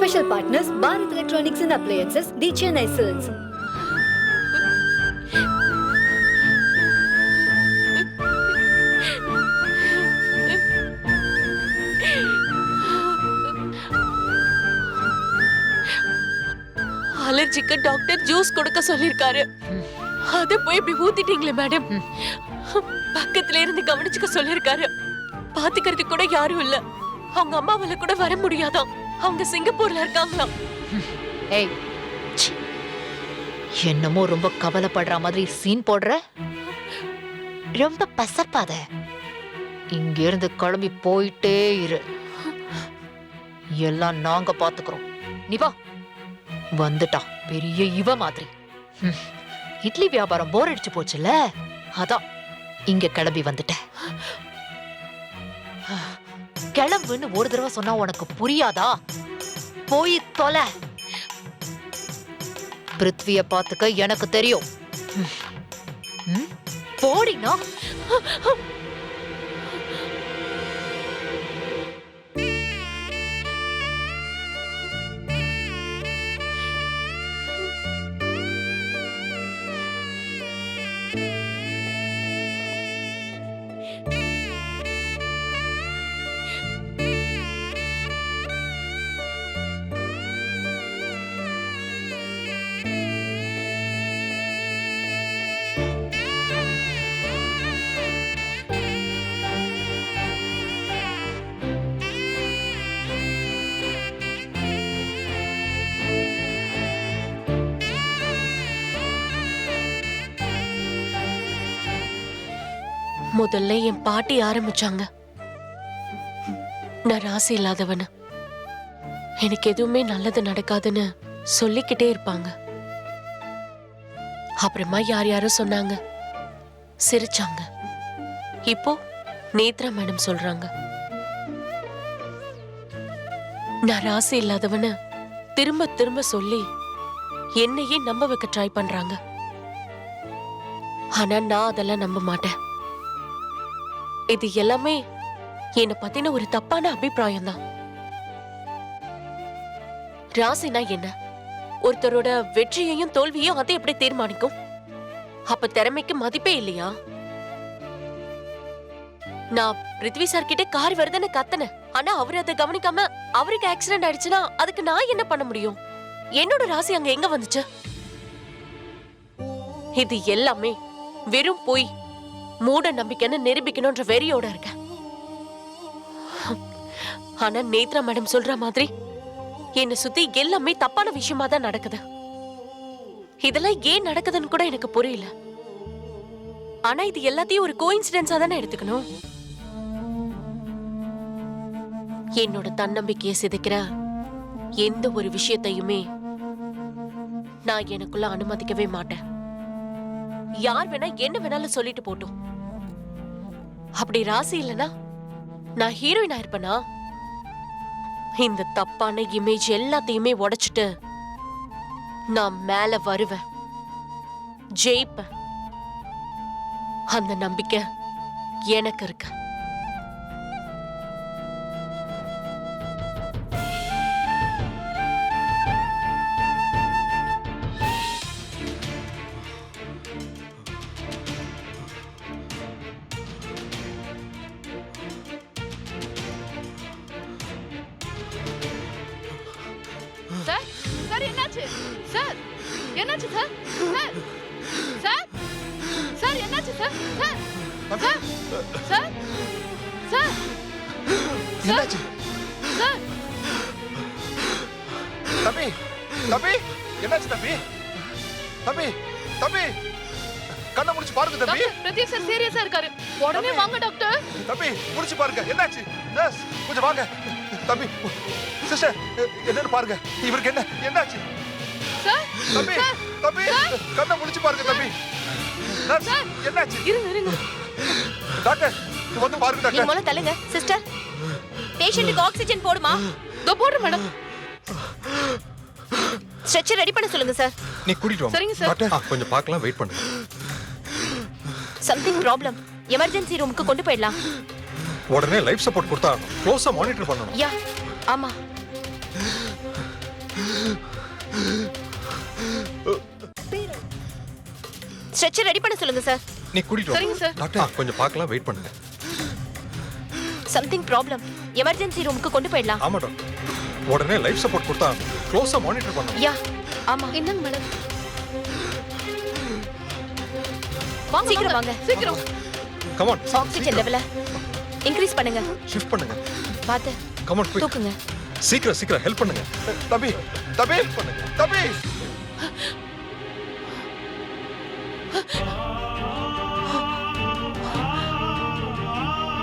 Special partners Bharat Electronics and Appliances, the Chennai Silks. அலர்ஜிக்கு doctor juice கொடுக்க சொல்லிருக்காரு. அத போய் இப்படி ஊத்திட்டீங்களே மேடம். பக்கத்துல இருந்து கவனிச்சுக்க சொல்லிருக்காரு. பாத்துக்கிறது கூட யாரும் இல்ல. அவங்க அம்மாவால கூட வர முடியாதாம். அவங்க சிங்கப்பூர்ல இருக்காங்களாம். ஏய், என்னமோ ரொம்ப கவலைப்படுற மாதிரி சீன் போடுற. ரொம்ப பசப்பாத. இங்க இருந்து கிளம்பி போயிட்டே இரு. எல்லாம் நாங்க பாத்துக்கிறோம். நீ வா. வந்துட்டா பெரிய இவ மாதிரி. இட்லி வியாபாரம் போர் அடிச்சு போச்சுல, அதான் இங்க கிளம்பி வந்துட்ட. கிளம்புன்னு ஒரு தடவை சொன்னா உனக்கு புரியாதா? போய் தொலை. பிருத்விய பாத்துக்க எனக்கு தெரியும். போடினா. முதல்ல என் பாட்டி ஆரம்பிச்சாங்க. நான் ராசி இல்லாதவன, எனக்கு எதுவுமே நல்லது நடக்காதுன்னு சொல்லிக்கிட்டே இருப்பாங்க. அப்புறமா யார் யாரோ சொன்னாங்க, சிரிச்சாங்க. இப்போ நேத்ரா மேடம் சொல்றாங்க நான் ராசி இல்லாதவன திரும்ப திரும்ப சொல்லி என்னையே நம்ப வைக்க ட்ரை பண்றாங்க. ஆனா நான் அதெல்லாம் நம்ப மாட்டேன். இது எல்லாமே என்னை பத்தின ஒரு தப்பான அபிப்பிராயம் தான். ராசினா என்ன? ஒருத்தரோட வெற்றியையும் தோல்வியையும் அதை எப்படி தீர்மானிக்கும்? அப்ப திறமைக்கு மதிப்பே இல்லையா? நான் பிருத்வி சார் கிட்ட கார் வருதுன்னு கத்தன, ஆனா அவரு அதை கவனிக்காம அவருக்கு ஆக்சிடென்ட் ஆயிடுச்சுன்னா அதுக்கு நான் என்ன பண்ண முடியும்? என்னோட ராசி அங்க எங்க வந்துச்சு? இது எல்லாமே வெறும் போய் மூட நம்பிக்கைன்னு நிரூபிக்கணும்ன்ற வெறியோட இருக்க. ஆனா நேத்ரா மேடம் சொல்ற மாதிரி என்ன சுத்தி எல்லாமே தப்பான விஷயமா தான் நடக்குது. இதெல்லாம் ஏன் நடக்குதுன்னு கூட எனக்கு புரியல. ஆனா இது எல்லாத்தையும் ஒரு கோஇன்சிடென்ஸா தானே எடுத்துக்கணும். என்னோட தன்னம்பிக்கையை சிதைக்கிற எந்த ஒரு விஷயத்தையுமே நான் எனக்குள்ள அனுமதிக்கவே மாட்டேன். யார் வேணா என்ன வேணாலும் சொல்லிட்டு போட்டும். அப்படி ராசி இல்லனா நான் ஹீரோயினா இருப்பேனா? இந்த தப்பான இமேஜ் எல்லாத்தையுமே உடைச்சிட்டு நான் மேல வருவேன், ஜெயிப்பேன். அந்த நம்பிக்கை எனக்கு இருக்கு. சார் சார் என்னாச்சு? சார் என்னாச்சு சார்? சார் சார் சார் என்னாச்சு sir? Sir sir sir sir என்னாச்சு? சார் தம்பி தம்பி என்னாச்சு தம்பி? தம்பி தம்பி கண்ணை முடிச்சு பாருங்க தம்பி. டாக்டர் பிரதீப் சார் சீரியஸா இருக்காரு. உடனே வாங்க டாக்டர். தம்பி முடிச்சு பாருங்க என்னாச்சு? நர்ஸ் கொஞ்சம் வாங்க. தம்பி சிஸ்டர் என்னன்னு பாருங்க. இவருக்கு என்னாச்சு? சார் தம்பி தம்பி கண்ணை முடிச்சு பாருங்க தம்பி. நர்ஸ் என்னாச்சு? இருங்க. டாக்டர் வந்து பாருங்க நீங்க டாக்டர். முதல்ல தள்ளுங்க. சிஸ்டர், பேஷண்ட்டுக்கு ஆக்சிஜன் போடுமா? இதோ போடுறேன் மேடம். ஸ்ட்ரெச்சர் ரெடி பண்ண சொல்லுங்க சார். நீ கூட்டிட்டு வா. சரிங்க சார். டாக்டர் கொஞ்சம் பார்க்கலாம், வெயிட் பண்ணுங்க. Something problem. எமர்ஜென்சி ரூமுக்கு கொண்டு போயிடலாம். உடனே லைஃப் சப்போர்ட் கொடுத்தா க்ளோஸா மானிட்டர் பண்ணணும். யா, ஆமா. ஸ்ட்ரெச்சர் ரெடி பண்ண சொல்லுங்க சார். நீ கூட்டிட்டு சரிங்க சார். டாக்டர் கொஞ்சம் பார்க்கலாம், வெயிட் பண்ணுங்க. Something problem. எமர்ஜென்சி ரூமுக்கு கொண்டு போயிடலாம். ஆமா டாக்டர், உடனே லைஃப் சப்போர்ட் கொடுத்தா க்ளோஸா மானிட்டர் பண்ணணும். யா ஆமா. என்னங்க மேடம்? வாங்க சீக்கிரம் வாங்க. சீக்கிரம். கம் ஆன், ஆக்ஸிஜன் லெவல இன்க்ரீஸ் பண்ணுங்க. ஷிஃப்ட் பண்ணுங்க. பாத்து கம் ஆன், குயிக். தூக்குங்க. சீக்கிரம் சீக்கிரம் ஹெல்ப் பண்ணுங்க. தம்பி தம்பி தம்பி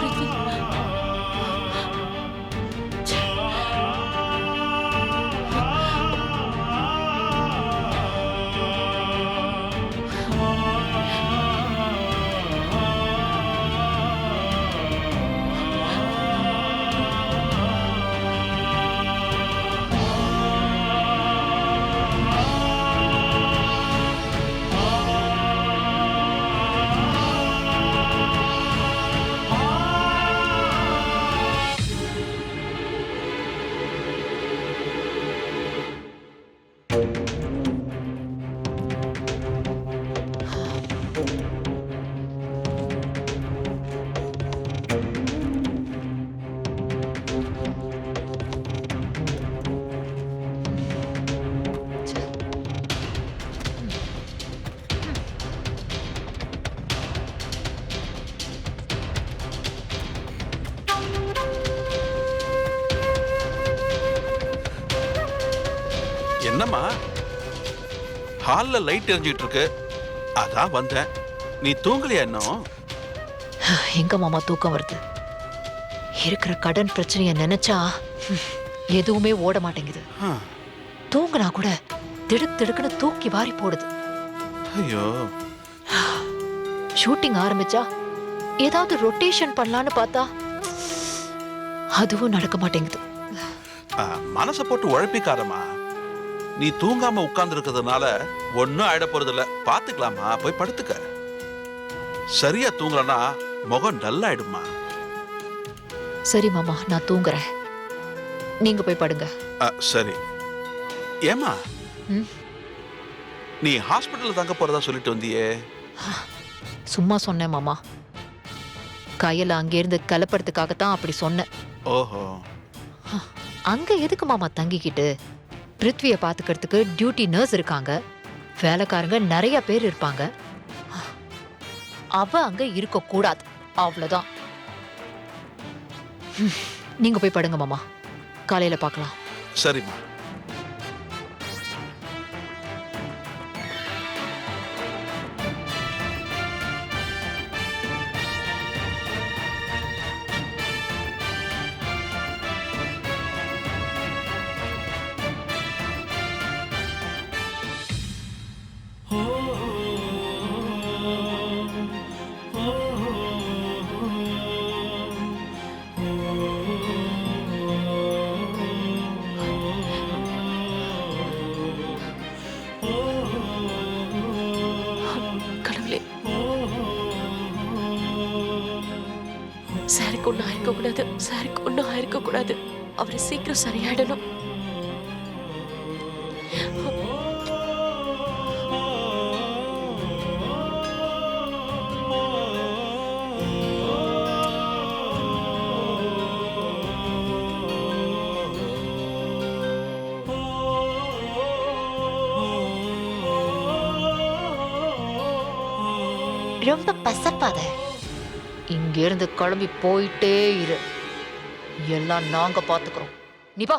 பிரித்வி. என்னம்மா ஹால்ல லைட் எரிஞ்சிட்டு இருக்கு, அதான் வந்தேன். நீ தூங்கலையா இன்னும்? எங்க மாமா தூக்கம் வருது? இருக்கிற கடன் பிரச்சனைய நினைச்சா எதுவுமே ஓட மாட்டேங்குது. ஆ, தூங்கினா கூட திடுக் திடுக்குன்னு தூக்கி வாரி போடுது. ஐயோ, ஷூட்டிங் ஆரம்பிச்சா ஏதாவது ரொட்டேஷன் பண்ணலான்னு பார்த்தா அதுவும் நடக்க மாட்டேங்குது. மனசை போட்டு உழைப்பிக்காரமா. நீ தூங்காம உட்கார்ந்து இருக்கிறதுனால ஒன்னும் ஆயிட போறது இல்ல. பாத்துக்கலாமா, போய் படுத்துக்க. சரியா தூங்கலனா முகம் டல்லாயிடுமா. சரி மாமா, நான் தூங்குறேன், நீங்க போய் படுங்க. சரி. ஏமா ம்? நீ ஹாஸ்பிட்டல்ல தங்க போறதா சொல்லிட்டு வந்தியே? சும்மா சொன்னேன் மாமா. கையில அங்கிருந்து கலப்பறதுக்காகத்தான் அப்படி சொன்னேன். ஓஹோ, அங்க எதுக்கு மாமா தங்கிக்கிட்டு? பிருத்வியை பாத்துக்கிறதுக்கு டியூட்டி நர்ஸ் இருக்காங்க, வேலைக்காரங்க நிறைய பேர் இருப்பாங்க. அவ அங்க இருக்க கூடாது, அவ்வளவுதான். நீங்க போய் படுங்க மாமா, காலையில பார்க்கலாம். சரிம்மா. கடவுளே, சாருக்கு ஒன்றும் ஆயிருக்க கூடாது. சாருக்கு ஒன்றும் ஆயிருக்க கூடாது. அவரை சீக்கிரம் சரியாயிடணும். ரொம்ப பசப்பாத. இங்க இருந்து கிளம்பி போயிட்டே இரு, எல்லாம் நாங்க பாத்துக்கிறோம். நீ போ.